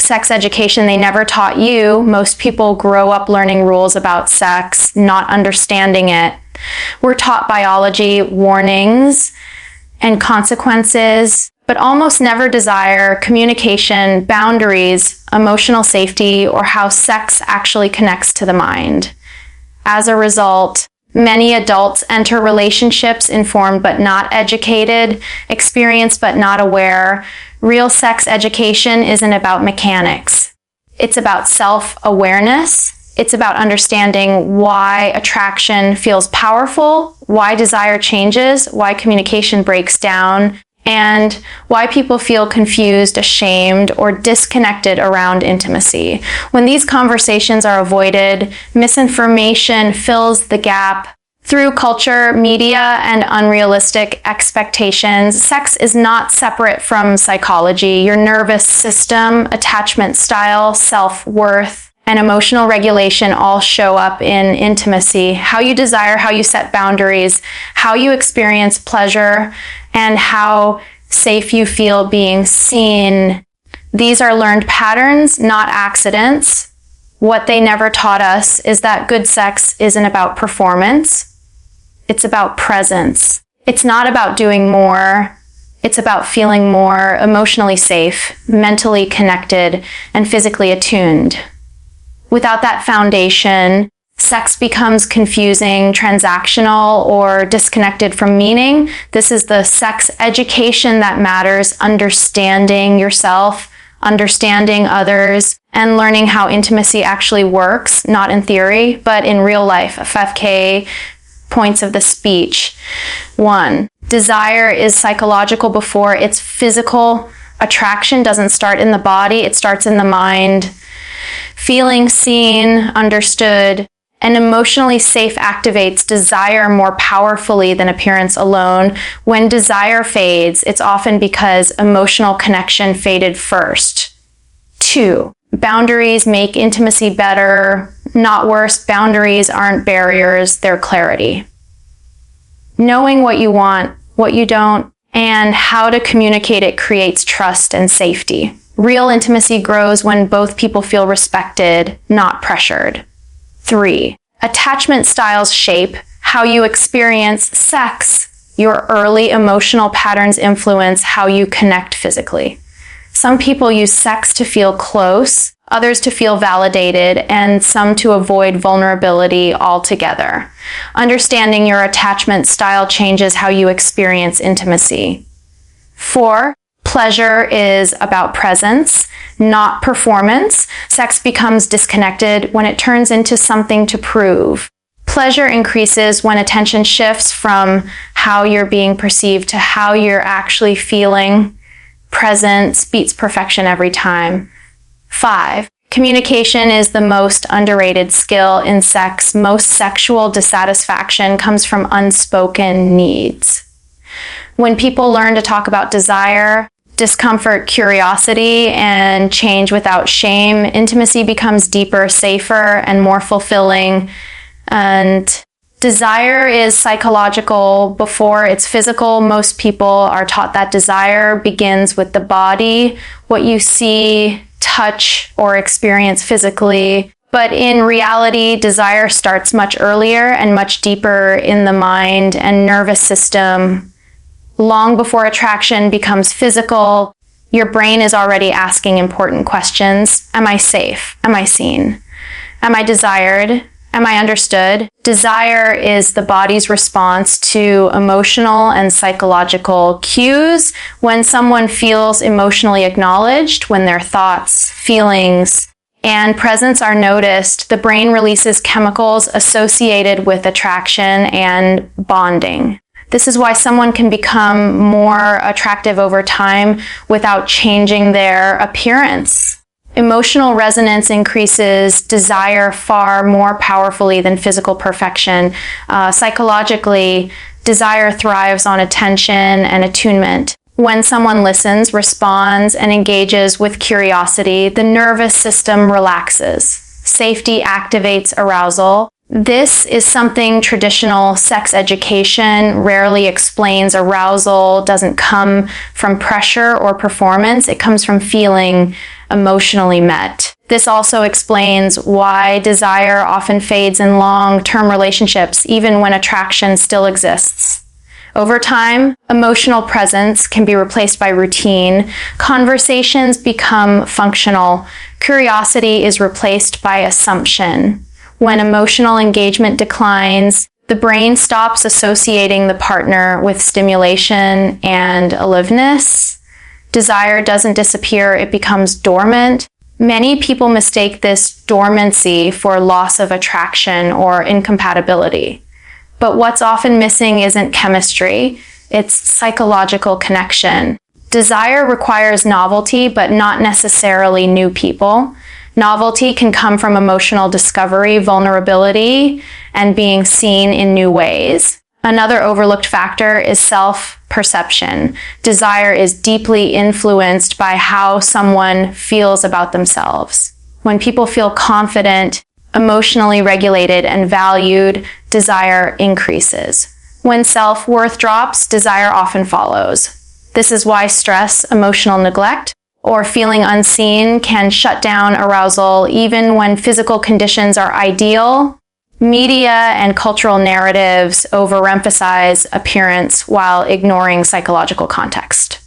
sex education they never taught you. Most people grow up learning rules about sex, not understanding it. We're taught biology, warnings, and consequences, but almost never desire, communication, boundaries, emotional safety, or how sex actually connects to the mind. As a result, many adults enter relationships informed but not educated, experienced but not aware. Real sex education isn't about mechanics. It's about self-awareness. It's about understanding why attraction feels powerful, why desire changes, why communication breaks down, and why people feel confused, ashamed, or disconnected around intimacy. When these conversations are avoided, misinformation fills the gap. Through culture, media, and unrealistic expectations, sex is not separate from psychology. Your nervous system, attachment style, self-worth, and emotional regulation all show up in intimacy. How you desire, how you set boundaries, how you experience pleasure, and how safe you feel being seen. These are learned patterns, not accidents. What they never taught us is that good sex isn't about performance. It's about presence. It's not about doing more. It's about feeling more emotionally safe, mentally connected, and physically attuned. Without that foundation, sex becomes confusing, transactional, or disconnected from meaning. This is the sex education that matters, understanding yourself, understanding others, and learning how intimacy actually works, not in theory, but in real life. FFK points of the speech. 1. Desire is psychological before it's physical. Attraction doesn't start in the body, it starts in the mind. Feeling seen, understood, and emotionally safe activates desire more powerfully than appearance alone. When desire fades, it's often because emotional connection faded first. 2. Boundaries make intimacy better, not worse. Boundaries aren't barriers, they're clarity. Knowing what you want, what you don't, and how to communicate it creates trust and safety. Real intimacy grows when both people feel respected, not pressured. 3. Attachment styles shape how you experience sex. Your early emotional patterns influence how you connect physically. Some people use sex to feel close, others to feel validated, and some to avoid vulnerability altogether. Understanding your attachment style changes how you experience intimacy. 4. Pleasure is about presence, not performance. Sex becomes disconnected when it turns into something to prove. Pleasure increases when attention shifts from how you're being perceived to how you're actually feeling. Presence beats perfection every time. 5. Communication is the most underrated skill in sex. Most sexual dissatisfaction comes from unspoken needs. When people learn to talk about desire, discomfort, curiosity, and change without shame, intimacy becomes deeper, safer, and more fulfilling. And desire is psychological before it's physical. Most people are taught that desire begins with the body, what you see, touch, or experience physically. But in reality, desire starts much earlier and much deeper in the mind and nervous system. Long before attraction becomes physical, your brain is already asking important questions. Am I safe? Am I seen? Am I desired? Am I understood? Desire is the body's response to emotional and psychological cues. When someone feels emotionally acknowledged, when their thoughts, feelings, and presence are noticed, the brain releases chemicals associated with attraction and bonding. This is why someone can become more attractive over time without changing their appearance. Emotional resonance increases desire far more powerfully than physical perfection. Psychologically, desire thrives on attention and attunement. When someone listens, responds, and engages with curiosity, the nervous system relaxes. Safety activates arousal. This is something traditional sex education rarely explains. Arousal doesn't come from pressure or performance. It comes from feeling emotionally met. This also explains why desire often fades in long-term relationships, even when attraction still exists. Over time, emotional presence can be replaced by routine. Conversations become functional. Curiosity is replaced by assumption. When emotional engagement declines, the brain stops associating the partner with stimulation and aliveness. Desire doesn't disappear, it becomes dormant. Many people mistake this dormancy for loss of attraction or incompatibility. But what's often missing isn't chemistry, it's psychological connection. Desire requires novelty, but not necessarily new people. Novelty can come from emotional discovery, vulnerability, and being seen in new ways. Another overlooked factor is self-perception. Desire is deeply influenced by how someone feels about themselves. When people feel confident, emotionally regulated, and valued, desire increases. When self-worth drops, desire often follows. This is why stress, emotional neglect, or feeling unseen can shut down arousal even when physical conditions are ideal. Media and cultural narratives overemphasize appearance while ignoring psychological context.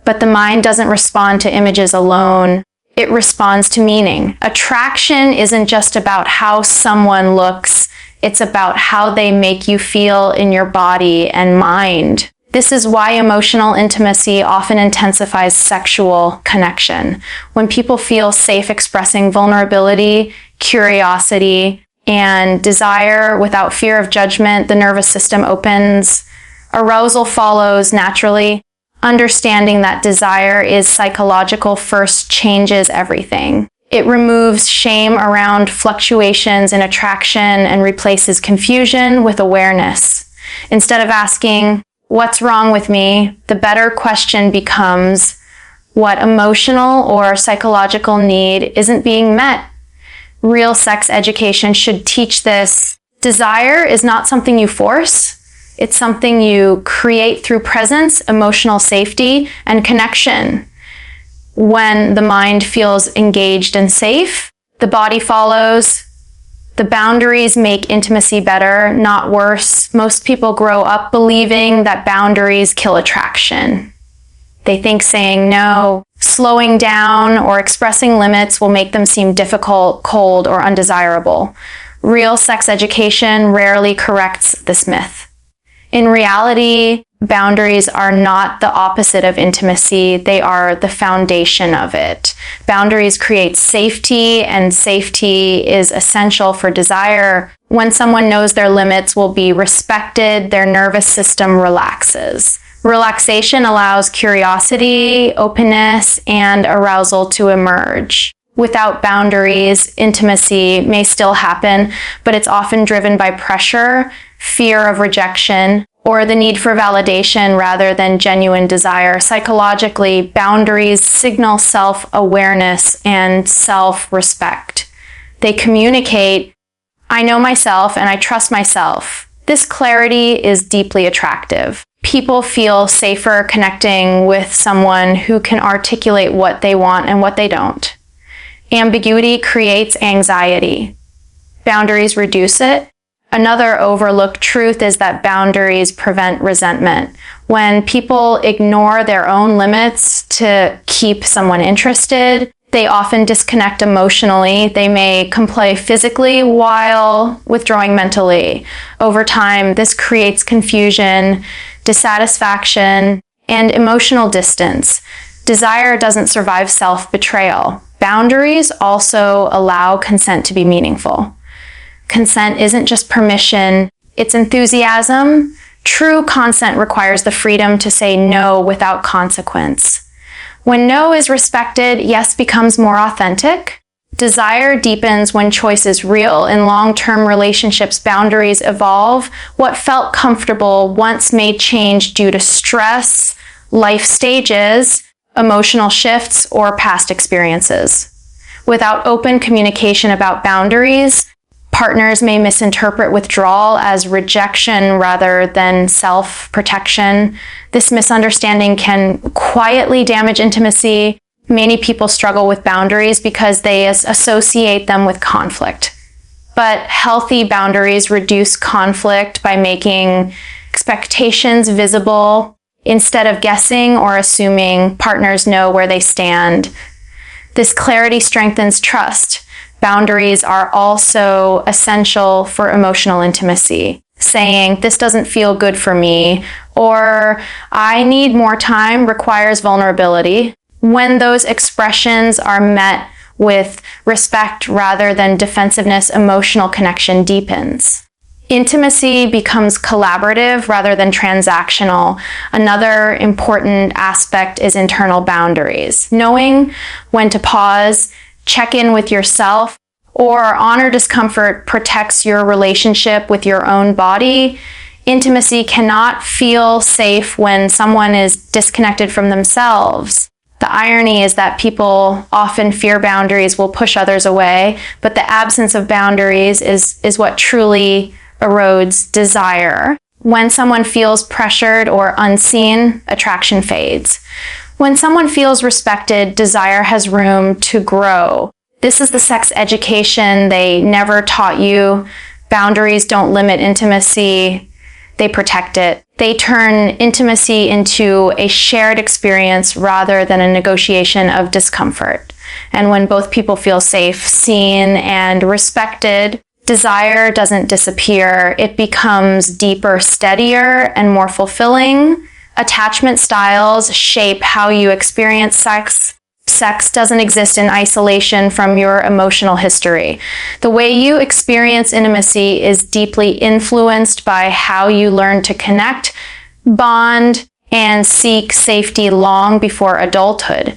But the mind doesn't respond to images alone. It responds to meaning. Attraction isn't just about how someone looks, it's about how they make you feel in your body and mind. This is why emotional intimacy often intensifies sexual connection. When people feel safe expressing vulnerability, curiosity, and desire without fear of judgment, the nervous system opens. Arousal follows naturally. Understanding that desire is psychological first changes everything. It removes shame around fluctuations in attraction and replaces confusion with awareness. Instead of asking, "What's wrong with me?" the better question becomes, what emotional or psychological need isn't being met? Real sex education should teach this. Desire is not something you force. It's something you create through presence, emotional safety, and connection. When the mind feels engaged and safe, the body follows. The boundaries make intimacy better, not worse. Most people grow up believing that boundaries kill attraction. They think saying no, slowing down, or expressing limits will make them seem difficult, cold, or undesirable. Real sex education rarely corrects this myth. In reality, boundaries are not the opposite of intimacy, they are the foundation of it. Boundaries create safety, and safety is essential for desire. When someone knows their limits will be respected, their nervous system relaxes. Relaxation allows curiosity, openness, and arousal to emerge. Without boundaries, intimacy may still happen, but it's often driven by pressure, fear of rejection, or the need for validation rather than genuine desire. Psychologically, boundaries signal self-awareness and self-respect. They communicate, "I know myself and I trust myself." This clarity is deeply attractive. People feel safer connecting with someone who can articulate what they want and what they don't. Ambiguity creates anxiety. Boundaries reduce it. Another overlooked truth is that boundaries prevent resentment. When people ignore their own limits to keep someone interested, they often disconnect emotionally. They may comply physically while withdrawing mentally. Over time, this creates confusion, dissatisfaction, and emotional distance. Desire doesn't survive self-betrayal. Boundaries also allow consent to be meaningful. Consent isn't just permission, it's enthusiasm. True consent requires the freedom to say no without consequence. When no is respected, yes becomes more authentic. Desire deepens when choice is real. In long-term relationships, boundaries evolve. What felt comfortable once may change due to stress, life stages, emotional shifts, or past experiences. Without open communication about boundaries, partners may misinterpret withdrawal as rejection rather than self-protection. This misunderstanding can quietly damage intimacy. Many people struggle with boundaries because they associate them with conflict. But healthy boundaries reduce conflict by making expectations visible instead of guessing or assuming partners know where they stand. This clarity strengthens trust. Boundaries are also essential for emotional intimacy. Saying, "This doesn't feel good for me," or "I need more time," requires vulnerability. When those expressions are met with respect rather than defensiveness, emotional connection deepens. Intimacy becomes collaborative rather than transactional. Another important aspect is internal boundaries. Knowing when to pause, check in with yourself, or honor discomfort protects your relationship with your own body. Intimacy cannot feel safe when someone is disconnected from themselves. The irony is that people often fear boundaries will push others away, but the absence of boundaries is what truly erodes desire. When someone feels pressured or unseen, attraction fades. When someone feels respected, desire has room to grow. This is the sex education they never taught you. Boundaries don't limit intimacy, they protect it. They turn intimacy into a shared experience rather than a negotiation of discomfort. And when both people feel safe, seen, and respected, desire doesn't disappear. It becomes deeper, steadier, and more fulfilling. Attachment styles shape how you experience sex. Sex doesn't exist in isolation from your emotional history. The way you experience intimacy is deeply influenced by how you learn to connect, bond, and seek safety long before adulthood.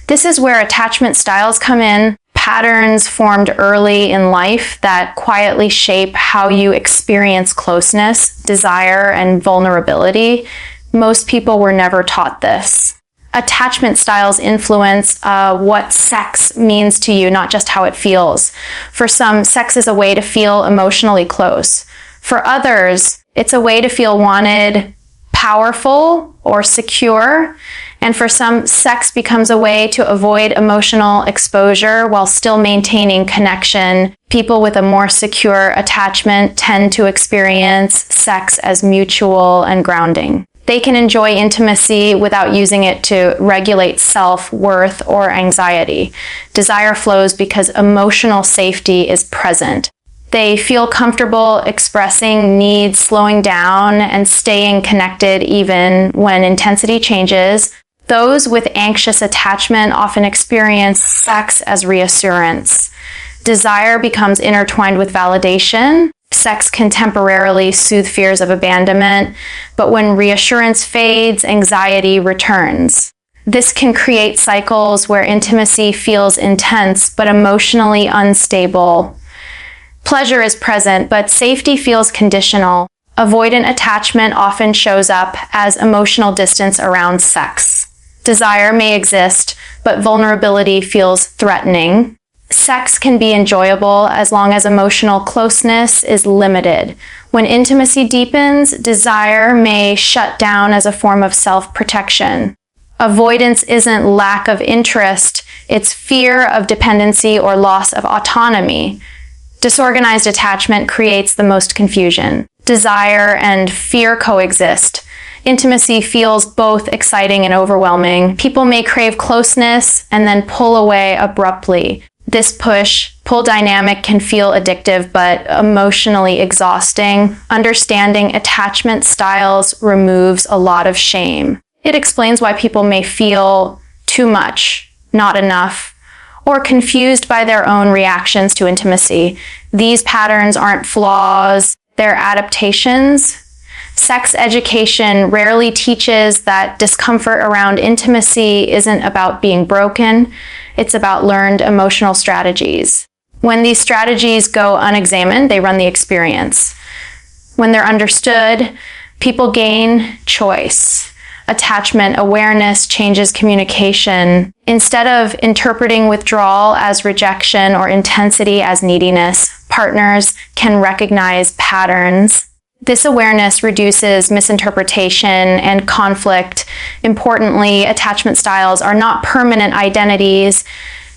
This is where attachment styles come in, patterns formed early in life that quietly shape how you experience closeness, desire, and vulnerability. Most people were never taught this. Attachment styles influence what sex means to you, not just how it feels. For some, sex is a way to feel emotionally close. For others, it's a way to feel wanted, powerful, or secure. And for some, sex becomes a way to avoid emotional exposure while still maintaining connection. People with a more secure attachment tend to experience sex as mutual and grounding. They can enjoy intimacy without using it to regulate self-worth or anxiety. Desire flows because emotional safety is present. They feel comfortable expressing needs, slowing down, and staying connected even when intensity changes. Those with anxious attachment often experience sex as reassurance. Desire becomes intertwined with validation. Sex can temporarily soothe fears of abandonment, but when reassurance fades, anxiety returns. This can create cycles where intimacy feels intense but emotionally unstable. Pleasure is present, but safety feels conditional. Avoidant attachment often shows up as emotional distance around sex. Desire may exist, but vulnerability feels threatening. Sex can be enjoyable as long as emotional closeness is limited. When intimacy deepens, desire may shut down as a form of self-protection. Avoidance isn't lack of interest, it's fear of dependency or loss of autonomy. Disorganized attachment creates the most confusion. Desire and fear coexist. Intimacy feels both exciting and overwhelming. People may crave closeness and then pull away abruptly. This push-pull dynamic can feel addictive but emotionally exhausting. Understanding attachment styles removes a lot of shame. It explains why people may feel too much, not enough, or confused by their own reactions to intimacy. These patterns aren't flaws, they're adaptations. Sex education rarely teaches that discomfort around intimacy isn't about being broken. It's about learned emotional strategies. When these strategies go unexamined, they run the experience. When they're understood, people gain choice. Attachment awareness changes communication. Instead of interpreting withdrawal as rejection or intensity as neediness, partners can recognize patterns. This awareness reduces misinterpretation and conflict. Importantly, attachment styles are not permanent identities.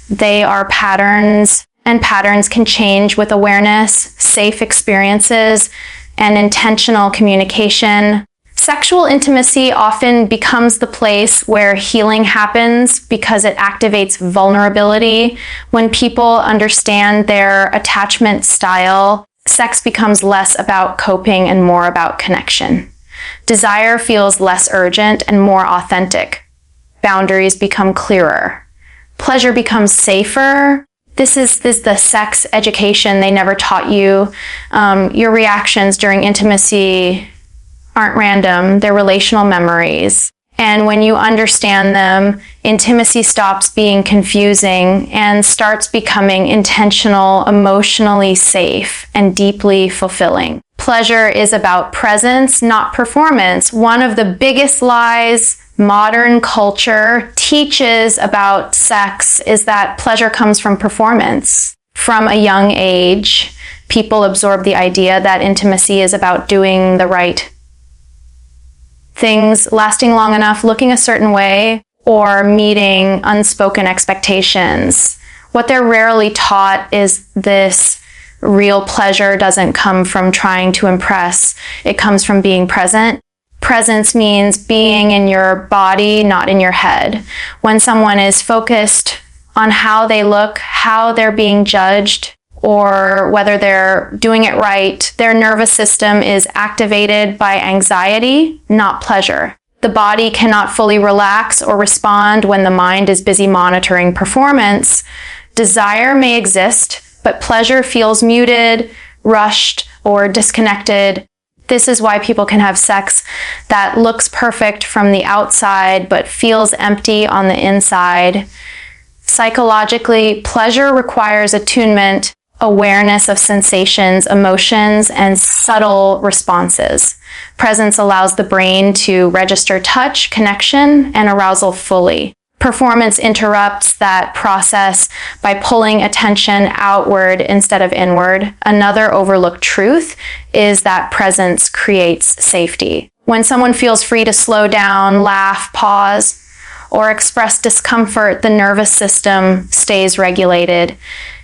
They are patterns, and patterns can change with awareness, safe experiences, and intentional communication. Sexual intimacy often becomes the place where healing happens because it activates vulnerability. When people understand their attachment style, sex becomes less about coping and more about connection. Desire feels less urgent and more authentic. Boundaries become clearer. Pleasure becomes safer. This is the sex education they never taught you. Your reactions during intimacy aren't random. They're relational memories. And when you understand them, intimacy stops being confusing and starts becoming intentional, emotionally safe, and deeply fulfilling. Pleasure is about presence, not performance. One of the biggest lies modern culture teaches about sex is that pleasure comes from performance. From a young age, people absorb the idea that intimacy is about doing the right things, lasting long enough, looking a certain way, or meeting unspoken expectations. What they're rarely taught is this real pleasure doesn't come from trying to impress. It comes from being present. Presence means being in your body, not in your head. When someone is focused on how they look, how they're being judged, or whether they're doing it right, their nervous system is activated by anxiety, not pleasure. The body cannot fully relax or respond when the mind is busy monitoring performance. Desire may exist, but pleasure feels muted, rushed, or disconnected. This is why people can have sex that looks perfect from the outside, but feels empty on the inside. Psychologically, pleasure requires attunement, awareness of sensations, emotions, and subtle responses. Presence allows the brain to register touch, connection, and arousal fully. Performance interrupts that process by pulling attention outward instead of inward. Another overlooked truth is that presence creates safety. When someone feels free to slow down, laugh, pause, or express discomfort, the nervous system stays regulated.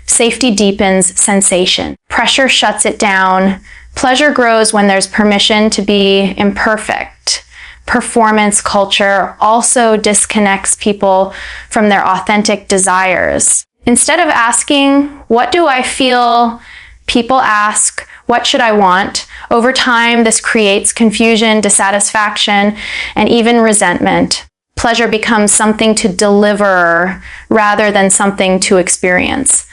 Safety deepens sensation. Pressure shuts it down. Pleasure grows when there's permission to be imperfect. Performance culture also disconnects people from their authentic desires. Instead of asking, "What do I feel?" people ask, "What should I want?" Over time, this creates confusion, dissatisfaction, and even resentment. Pleasure becomes something to deliver rather than something to experience.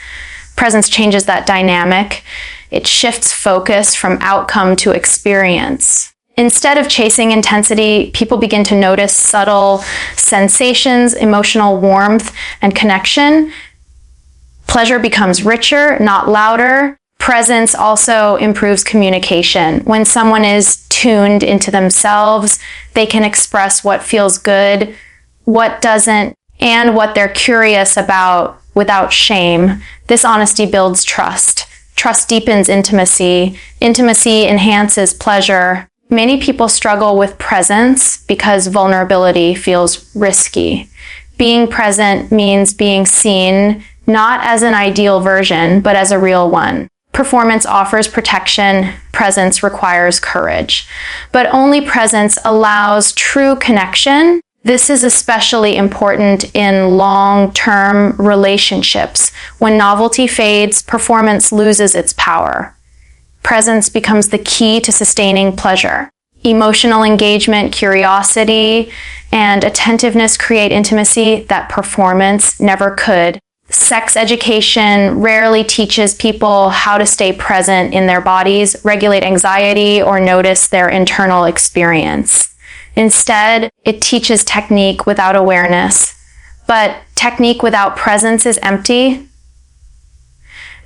Presence changes that dynamic. It shifts focus from outcome to experience. Instead of chasing intensity, people begin to notice subtle sensations, emotional warmth, and connection. Pleasure becomes richer, not louder. Presence also improves communication. When someone is tuned into themselves, they can express what feels good, what doesn't, and what they're curious about without shame. This honesty builds trust. Trust deepens intimacy. Intimacy enhances pleasure. Many people struggle with presence because vulnerability feels risky. Being present means being seen, not as an ideal version, but as a real one. Performance offers protection. Presence requires courage. But only presence allows true connection. This is especially important in long-term relationships. When novelty fades, performance loses its power. Presence becomes the key to sustaining pleasure. Emotional engagement, curiosity, and attentiveness create intimacy that performance never could. Sex education rarely teaches people how to stay present in their bodies, regulate anxiety, or notice their internal experience. Instead, it teaches technique without awareness. But technique without presence is empty.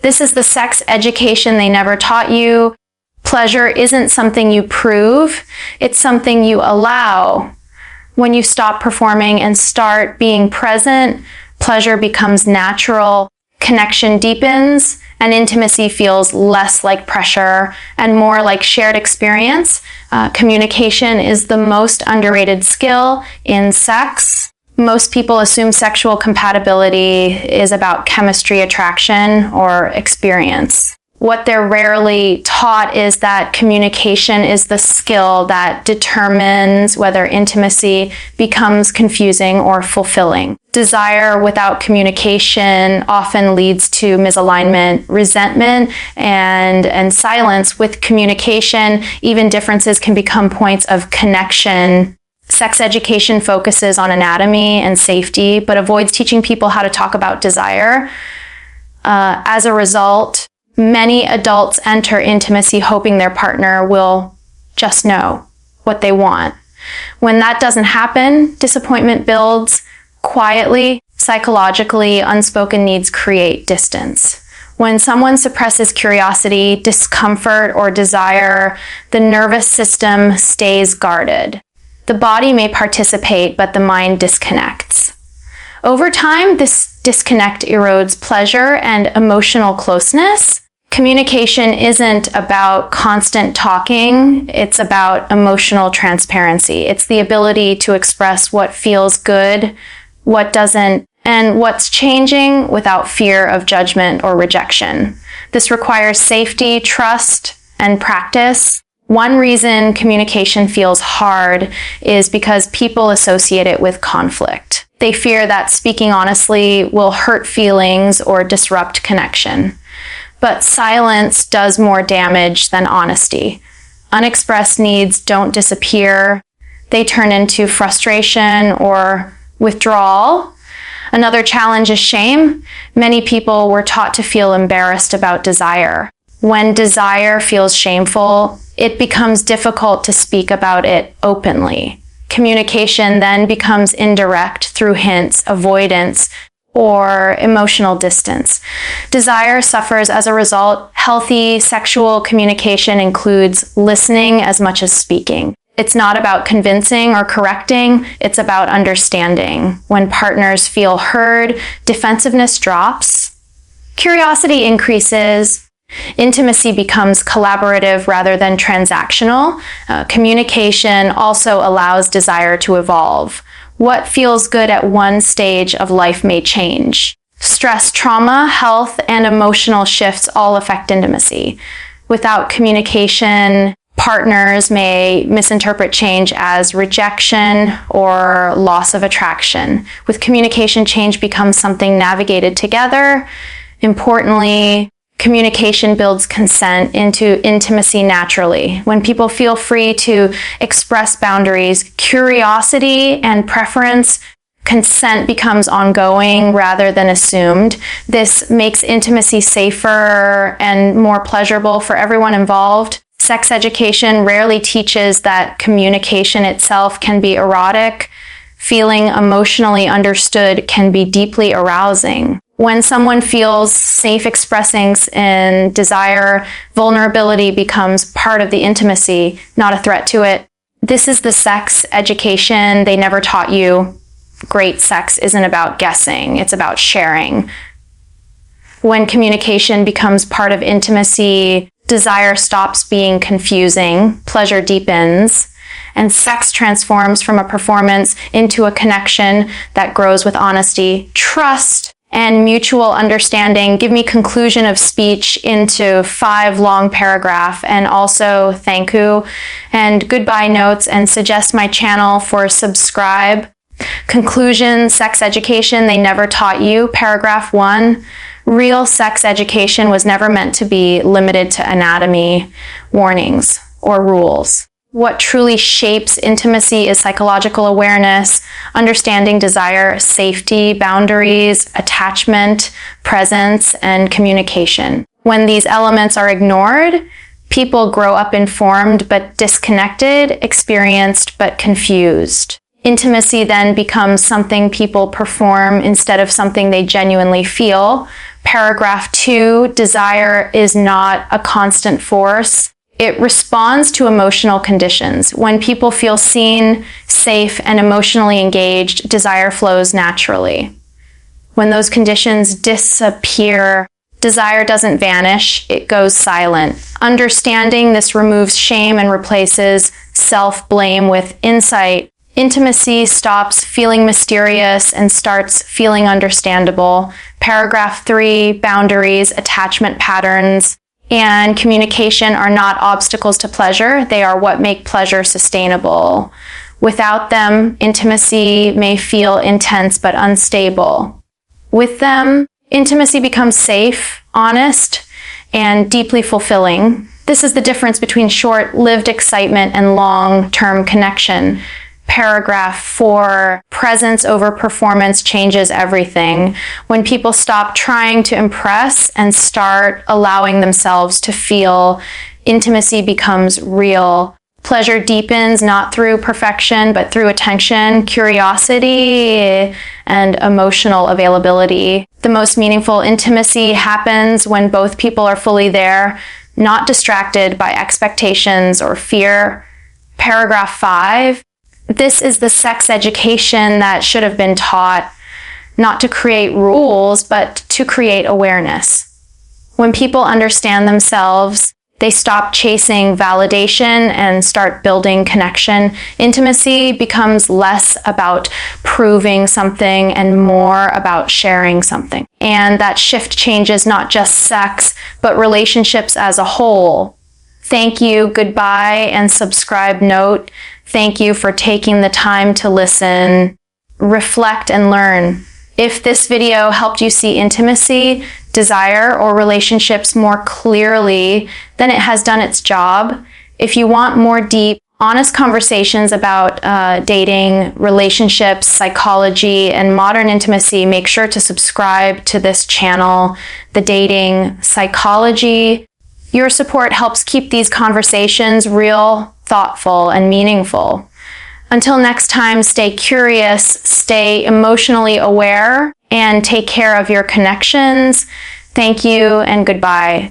This is the sex education they never taught you. Pleasure isn't something you prove, it's something you allow. When you stop performing and start being present, pleasure becomes natural. connection deepens, and intimacy feels less like pressure and more like shared experience. Communication is the most underrated skill in sex. Most people assume sexual compatibility is about chemistry, attraction, or experience. What they're rarely taught is that communication is the skill that determines whether intimacy becomes confusing or fulfilling. Desire without communication often leads to misalignment, resentment, and silence. With communication, even differences can become points of connection. Sex education focuses on anatomy and safety, but avoids teaching people how to talk about desire. As a result, many adults enter intimacy hoping their partner will just know what they want. When that doesn't happen, disappointment builds quietly. Psychologically, unspoken needs create distance. When someone suppresses curiosity, discomfort, or desire, the nervous system stays guarded. The body may participate, but the mind disconnects. Over time, this disconnect erodes pleasure and emotional closeness. Communication isn't about constant talking, it's about emotional transparency. It's the ability to express what feels good, what doesn't, and what's changing without fear of judgment or rejection. This requires safety, trust, and practice. One reason communication feels hard is because people associate it with conflict. They fear that speaking honestly will hurt feelings or disrupt connection. But silence does more damage than honesty. Unexpressed needs don't disappear. They turn into frustration or withdrawal. Another challenge is shame. Many people were taught to feel embarrassed about desire. When desire feels shameful, it becomes difficult to speak about it openly. Communication then becomes indirect through hints, avoidance, or emotional distance. Desire suffers as a result. Healthy sexual communication includes listening as much as speaking. It's not about convincing or correcting, it's about understanding. When partners feel heard, defensiveness drops, curiosity increases, intimacy becomes collaborative rather than transactional. Communication also allows desire to evolve. What feels good at one stage of life may change. Stress, trauma, health, and emotional shifts all affect intimacy. Without communication, partners may misinterpret change as rejection or loss of attraction. With communication, change becomes something navigated together. Importantly, communication builds consent into intimacy naturally. When people feel free to express boundaries, curiosity, and preference, consent becomes ongoing rather than assumed. This makes intimacy safer and more pleasurable for everyone involved. Sex education rarely teaches that communication itself can be erotic. Feeling emotionally understood can be deeply arousing. When someone feels safe expressing in desire, vulnerability becomes part of the intimacy, not a threat to it. This is the sex education they never taught you. Great sex isn't about guessing, it's about sharing. When communication becomes part of intimacy, desire stops being confusing, pleasure deepens, and sex transforms from a performance into a connection that grows with honesty, trust, and mutual understanding. Give me conclusion of speech into 5 long paragraph, and also thank you and goodbye notes, and suggest my channel for subscribe. Conclusion, sex education they never taught you. Paragraph 1, real sex education was never meant to be limited to anatomy, warnings, or rules. What truly shapes intimacy is psychological awareness, understanding desire, safety, boundaries, attachment, presence, and communication. When these elements are ignored, people grow up informed but disconnected, experienced but confused. Intimacy then becomes something people perform instead of something they genuinely feel. Paragraph 2, desire is not a constant force. It responds to emotional conditions. When people feel seen, safe, and emotionally engaged, desire flows naturally. When those conditions disappear, desire doesn't vanish, it goes silent. Understanding this removes shame and replaces self-blame with insight. Intimacy stops feeling mysterious and starts feeling understandable. Paragraph 3, boundaries, attachment patterns, and communication are not obstacles to pleasure. They are what make pleasure sustainable. Without them, intimacy may feel intense but unstable. With them, intimacy becomes safe, honest, and deeply fulfilling. This is the difference between short-lived excitement and long-term connection. Paragraph 4, presence over performance changes everything. When people stop trying to impress and start allowing themselves to feel, intimacy becomes real. Pleasure deepens not through perfection, but through attention, curiosity, and emotional availability. The most meaningful intimacy happens when both people are fully there, not distracted by expectations or fear. Paragraph 5, this is the sex education that should have been taught, not to create rules, but to create awareness. When people understand themselves, they stop chasing validation and start building connection. Intimacy becomes less about proving something and more about sharing something. And that shift changes not just sex, but relationships as a whole. Thank you, goodbye, and subscribe note. Thank you for taking the time to listen, reflect, and learn. If this video helped you see intimacy, desire, or relationships more clearly, then it has done its job. If you want more deep, honest conversations about dating, relationships, psychology, and modern intimacy, make sure to subscribe to this channel, The Dating Psychology. Your support helps keep these conversations real, thoughtful, and meaningful. Until next time, stay curious, stay emotionally aware, and take care of your connections. Thank you and goodbye.